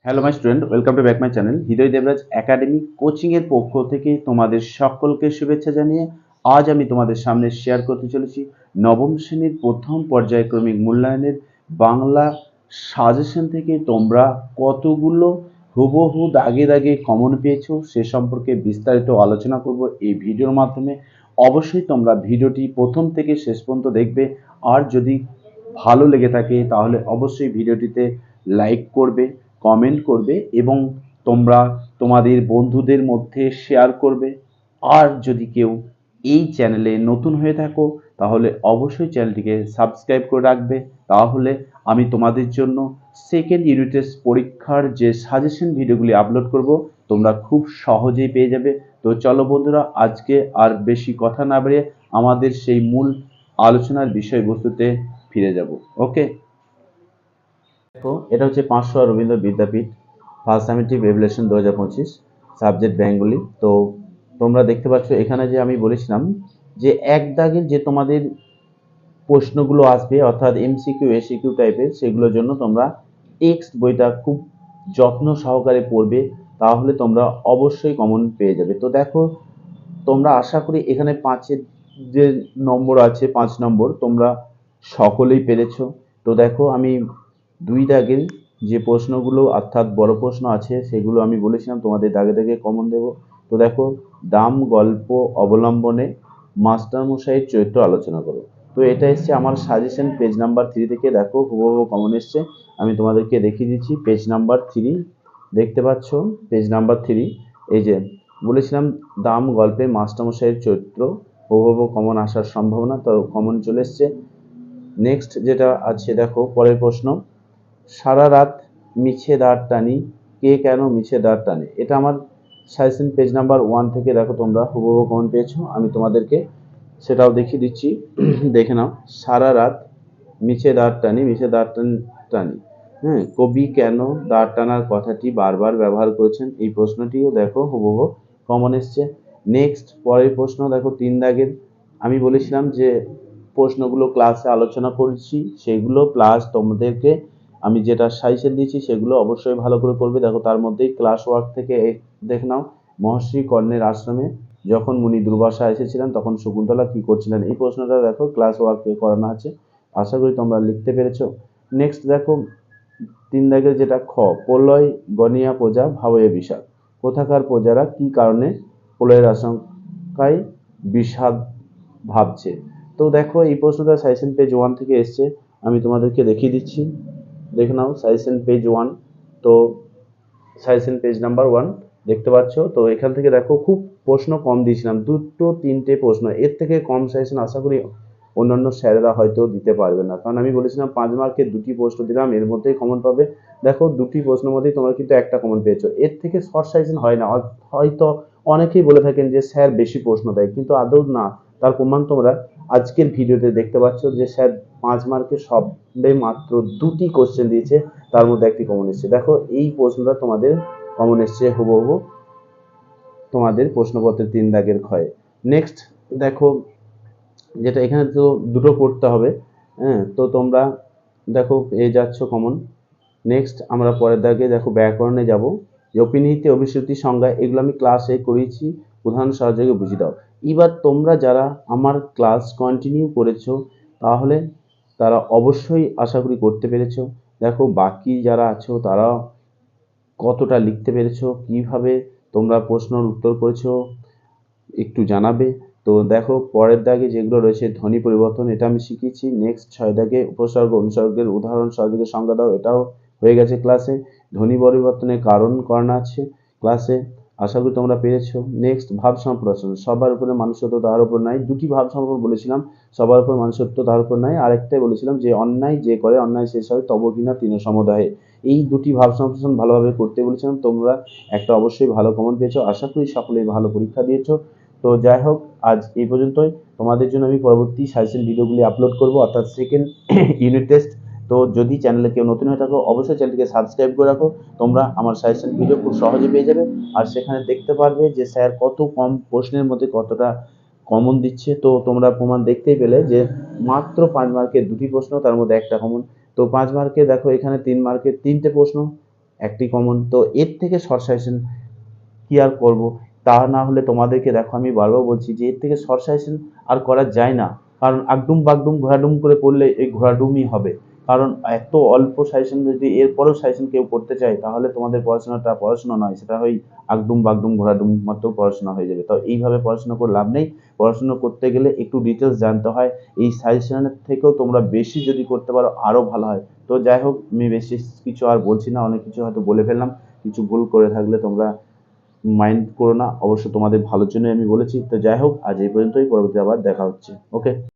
Hello my student, welcome to back my channel Hriday Debraj academy coaching এর পক্ষ থেকে তোমাদের সকলকে শুভেচ্ছা জানিয়ে আজ আমি তোমাদের সামনে শেয়ার করতে চলেছি নবম শ্রেণীর প্রথম পর্যায়ক্রমিক মূল্যায়নের বাংলা সাজেশন থেকে তোমরা কতগুলো হুবহু দাগে দাগে কমন পেয়েছো সে সম্পর্কে বিস্তারিত আলোচনা করব এই ভিডিওর মাধ্যমে। অবশ্যই তোমরা ভিডিওটি প্রথম থেকে শেষ পর্যন্ত দেখবে, আর যদি ভালো লেগে থাকে তাহলে অবশ্যই ভিডিওটিতে লাইক করবে, কমেন্ট করবে এবং তোমরা তোমাদের বন্ধুদের মধ্যে শেয়ার করবে। আর যদি কেউ এই চ্যানেলে নতুন হয়ে থাকো তাহলে অবশ্যই চ্যানেলটিকে সাবস্ক্রাইব করে রাখবে, তাহলে আমি তোমাদের জন্য সেকেন্ড ইউনিট টেস্ট পরীক্ষার যে সাজেশন ভিডিওগুলি আপলোড করব তোমরা খুব সহজেই পেয়ে যাবে। তো চলো বন্ধুরা, আজকে আর বেশি কথা না বাড়িয়ে আমাদের সেই মূল আলোচনার বিষয়বস্তুতে ফিরে যাব। ওকে, দেখো এটা হচ্ছে 500 Rabindra Vidyapith first summative evaluation 2025, subject Bengali. তো তোমরা দেখতে পাচ্ছ এখানে যে আমি বলেছিলাম যে এক দাগের যে তোমাদের প্রশ্নগুলো আসবে অর্থাৎ এমসিকিউ এসিকিউ টাইপের, সেগুলোর জন্য তোমরা টেক্সট বইটা খুব যত্ন সহকারে পড়বে, তাহলে তোমরা অবশ্যই কমন পেয়ে যাবে। তো দেখো তোমরা আশা করি এখানে 5-এর যে নম্বর আছে 5 নম্বর তোমরা সকলেই পেরেছো। তো দেখো আমি 2 দাগের যে প্রশ্নগুলো অর্থাৎ বড় প্রশ্ন আছে সেগুলো আমি বলেছিলাম তোমাদের দাগে দাগে কমন দেব। তো দেখো, দাম গল্প অবলম্বনে মাস্টারমশাইয়ের চরিত্র আলোচনা করো। তো এটা এসছে আমার সাজেশন পেজ নাম্বার 3 থেকে। দেখো হুবহু কমন এসছে, আমি তোমাদেরকে দেখিয়ে দিচ্ছি। পেজ নাম্বার 3 দেখতে পাচ্ছ, পেজ নাম্বার 3। এই যে বলেছিলাম দাম গল্পে মাস্টারমশাইয়ের চরিত্র হুবহু কমন আসার সম্ভাবনা, তো কমন চলে এসছে। নেক্সট যেটা আছে দেখো পরের প্রশ্ন, সারা রাত মিছে দাঁড় টানি, কে কেন মিছে দাঁড় টানে। এটা আমার সাজেশন পেজ নাম্বার 1 থেকে। দেখো তোমরা হুবহু কমন পেয়েছো, আমি তোমাদেরকে সেটাও দেখিয়ে দিচ্ছি। দেখে নাও, সারা রাত মিছে দাঁড় টানি, মিছে দাঁড় টানি, হ্যাঁ, কবি কেন দাঁড় টানার কথাটি বারবার ব্যবহার করেছেন, এই প্রশ্নটিও দেখো হুবহু কমন এসছে। নেক্সট পরের প্রশ্ন দেখো 3 দাগের। আমি বলেছিলাম যে প্রশ্নগুলো ক্লাসে আলোচনা করছি সেগুলো প্লাস তোমাদেরকে আমি যেটা সাজেশন দিয়েছি সেগুলো অবশ্যই ভালো করে করবে। দেখো তার মধ্যেই ক্লাস ওয়ার্ক থেকে দেখে নাও, মহর্ষি কর্ণের আশ্রমে যখন মুনি দুর্বাসা এসেছিলেন তখন শকুন্তলা কি করছিলেন, এই প্রশ্নটা দেখো ক্লাস ওয়ার্কে করানো আছে। আশা করি তোমরা লিখতে পেরেছো। নেক্সট দেখো 3 দাগের যেটা খ, প্রলয় গনিয়া প্রজা ভাবয়ে বিষাদ, কোথাকার প্রজারা কি কারণে প্রলয়ের আশঙ্কায় বিষাদ ভাবছে। তো দেখো এই প্রশ্নটা সাজেশন পেজ 1 থেকে এসছে, আমি তোমাদেরকে দেখিয়ে দিচ্ছি। দেখে নাও সাজেশন পেজ 1। তো সাজেশন পেজ নাম্বার 1 দেখতে পাচ্ছ। তো এখান থেকে দেখো খুব প্রশ্ন কম দিয়েছিলাম, 2-3টে প্রশ্ন, এর থেকে কম সাজেশন আশা করি অন্যান্য স্যারেরা হয়তো দিতে পারবে না, কারণ আমি বলেছিলাম 5 মার্কের 2টি প্রশ্ন দিলাম, এর মধ্যেই কমন পাবে। দেখো 2টি প্রশ্নের মধ্যেই তোমরা কিন্তু একটা কমন পেয়েছো, এর থেকে শর্ট সাজেশন হয় না। হয়তো অনেকেই বলে থাকেন যে স্যার বেশি প্রশ্ন দেয়, কিন্তু আদৌ না। তার প্রমাণ তোমরা আজকের ভিডিওতে দেখতে পাচ্ছ যে স্যার 5 মার্কের সবে মাত্র 2টি কোশ্চেন দিয়েছে, তার মধ্যে একটি কমন এসছে। দেখো এই প্রশ্নটা তোমাদের কমন এসছে হুবহু তোমাদের প্রশ্নপত্রের 3 দাগের ক্ষয়ে। নেক্সট দেখো যেটা এখানে তো দুটো করতে হবে, হ্যাঁ, তো তোমরা দেখো পেয়ে যাচ্ছ কমন। নেক্সট আমরা পরের দাগে দেখো ব্যাকরণে যাব, যে অপিনিহিতে অভিশ্রুতি সংজ্ঞা এগুলো আমি ক্লাসে করিয়েছি, উদাহরণ সহযোগে বুঝিয়ে দাও। এবার তোমরা যারা আমার ক্লাস কন্টিনিউ করেছো তাহলে তারা অবশ্যই আশা করি করতে পেরেছো। দেখো বাকি যারা আছো তারা কতটা লিখতে পেরেছো, কিভাবে তোমরা প্রশ্নের উত্তর করেছো একটু জানাবে। তো দেখো পরের দাগে যেগুলো রয়েছে, ধ্বনি পরিবর্তন এটা আমি শিখিয়েছি। নেক্সট 6 দাগে উপসর্গ অনুসর্গের উদাহরণ সহযোগে সংজ্ঞা দাও, এটাও হয়ে গেছে ক্লাসে। ধ্বনি পরিবর্তনের কারণ করানো আছে ক্লাসে, আশা করি তোমরা পেরেছো। নেক্সট ভাব সম্প্রসারণ, সবার উপরে মানুষত্ব তার উপর নাই, 2টি ভাব সম্পর্ক বলেছিলাম, সবার উপর মানুষত্ব তার উপর নাই। আরেকটাই বলেছিলাম যে অন্যায় যে করে অন্যায় শেষ হয় তব কিনা তৃণ সমুদায়ে, এই 2টি ভাব সম্প্রসারণ ভালোভাবে করতে বলেছিলাম। তোমরা একটা অবশ্যই ভালো কমন পেয়েছো, আশা করি সকলেই ভালো পরীক্ষা দিয়েছো। তো যাই হোক, আজ এই পর্যন্তই। তোমাদের জন্য আমি পরবর্তী সাজেশন ভিডিওগুলি আপলোড করব অর্থাৎ সেকেন্ড ইউনিট টেস্ট। তো যদি চ্যানেলে কেউ নতুন হয়ে থাকো অবশ্যই চ্যানেলটিকে সাবস্ক্রাইব করে রাখো, তোমরা আমার সাজেশন ভিডিও খুব সহজে পেয়ে যাবে। আর সেখানে দেখতে পারবে যে স্যার কত কম প্রশ্নের মধ্যে কতটা কমন দিচ্ছে। তো তোমরা প্রমাণ দেখতেই পেলে যে মাত্র 5 মার্কের 2টি প্রশ্ন, তার মধ্যে একটা কমন। তো 5 মার্কে দেখো এখানে 3 মার্কের 3টে প্রশ্ন, একটি কমন। তো এর থেকে শর্ট সাজেশন কি আর করব? তা না হলে তোমাদেরকে দেখো আমি বারবার বলছি যে এর থেকে শর্ট সাজেশন আর করা যায় না, কারণ আগডুম বাগডুম ঘোরাডুম করে পড়লে এই ঘোরাডুমই হবে। কারণ এত অল্প সাজেশন যদি এরপরেও সাজেশন কেউ করতে চায় তাহলে তোমাদের পড়াশোনাটা পড়াশোনা নয়, সেটা হয় আগডুম বাগডুম ঘোরাডুম মতো পড়াশোনা হয়ে যাবে। তো এইভাবে পড়াশোনা করে লাভ নেই। পড়াশোনা করতে গেলে একটু ডিটেলস জানতে হয়। এই সাজেশনের থেকেও তোমরা বেশি যদি করতে পারো আরো ভালো হয়। তো যাই হোক, আমি বেশি কিছু আর বলছি না, অনেক কিছু হয়তো বলে ফেললাম। কিছু ভুল করে থাকলে তোমরা মাইন্ড করো না, অবশ্য তোমাদের ভালোর জন্যই আমি বলেছি। তো যাই হোক, আজ এই পর্যন্তই, পরবর্তী আবার দেখা হচ্ছে। ওকে।